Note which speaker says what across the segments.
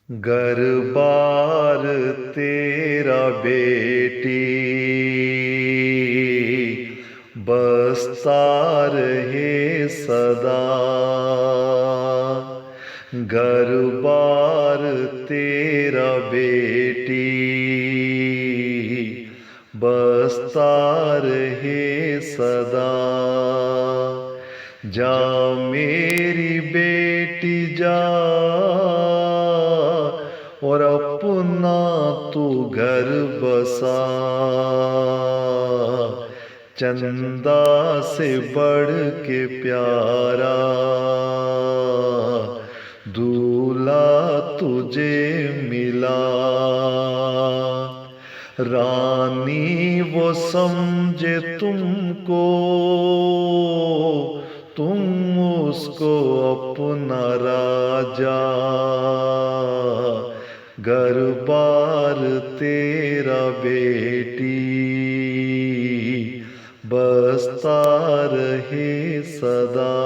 Speaker 1: घर बार तेरा बेटी बसता रहे सदा। घर बार तेरा बेटी बसता रहे सदा। जा मेरी बेटी जा और अपना तू घर बसा। चंदा से बढ़ के प्यारा दूल्हा तुझे मिला। रानी वो समझे तुमको, तुम उसको अपना राजा। घर बार तेरा बेटी बसता रहे सदा।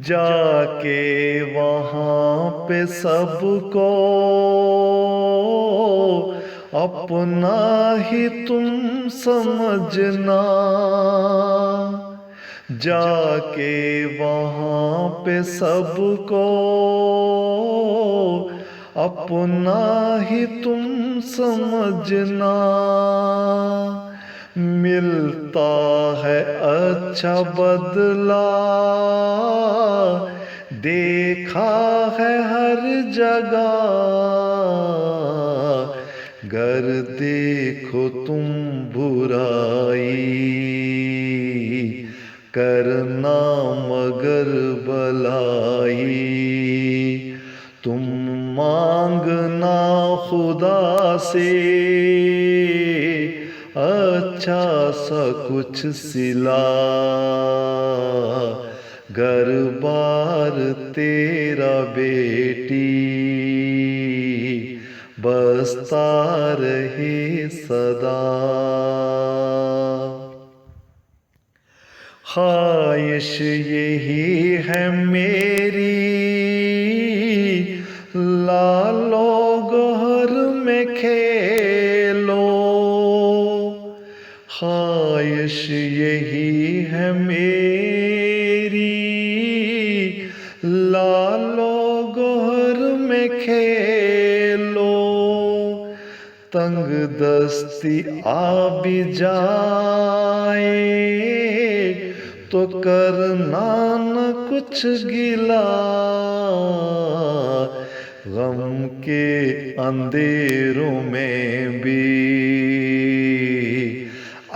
Speaker 1: जाके वहाँ पे सबको अपना ही तुम समझना। जाके वहाँ पे सबको अपना ही तुम समझना। मिलता है अच्छा बदला देखा है हर जगह। घर देखो तुम बुराई करना मगर भलाई। तुम मांगना खुदा से अच्छा सा कुछ सिला। घर बार तेरा बेटी बसता रहे सदा। ख्वाहिश यही है मेरी लालो घर में खेलो। ख्वाहिश यही है मेरी लालो घर में खेलो। तंग दस्ती आ भी जाए तो करना न कुछ गिला। गम के अंधेरों में भी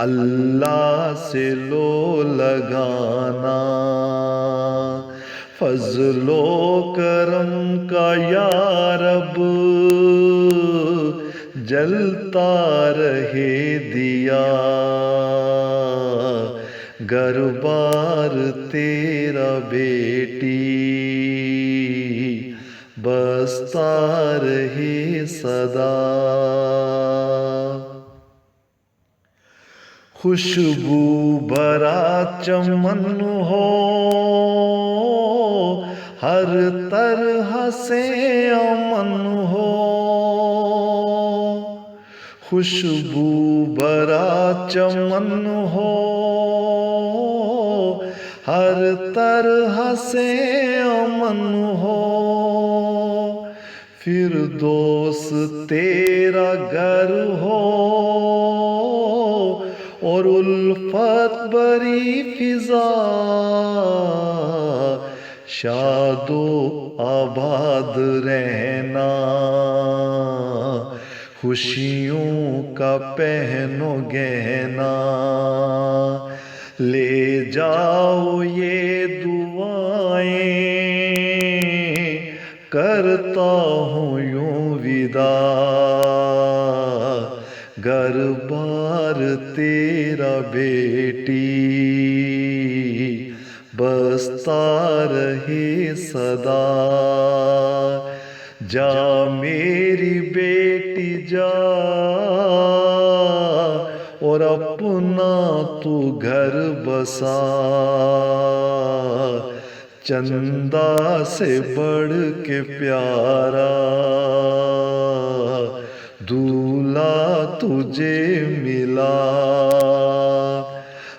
Speaker 1: अल्लाह से लो लगाना। फजलो करम का या रब जलता रहे दिया। घर बार तेरा बेटी बसता रहे सदा। खुशबू भरा चमन हो हर तरह से अमन हो। खुशबू भरा चमन हो हर तरह से अमन हो। फिर दोस्त तेरा घर हो और उल्फत भरी फिजा। शादो आबाद रहना खुशियों का पहनो गहना। ले जाओ ये दुआएं करता हूँ यूं विदा। घर बार तेरा बेटी बसता रहे सदा। जा मेरी बेटी जा और अपना तू घर बसा। चंदा से बढ़ के प्यारा दूल्हा तुझे मिला।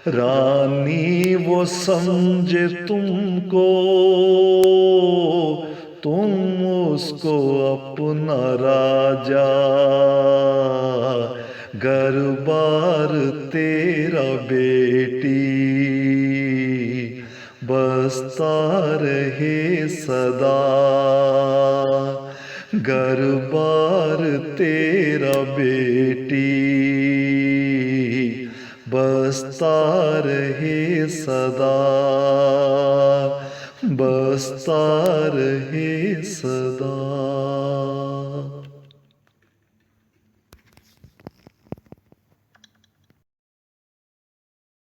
Speaker 1: रानी वो समझे तुमको, तुम उसको अपना राजा। घर बार तेरा बेटी बसता रहे सदा। घर बार तेरा बेटी बसता रहे सदा, बसता रहे सदा।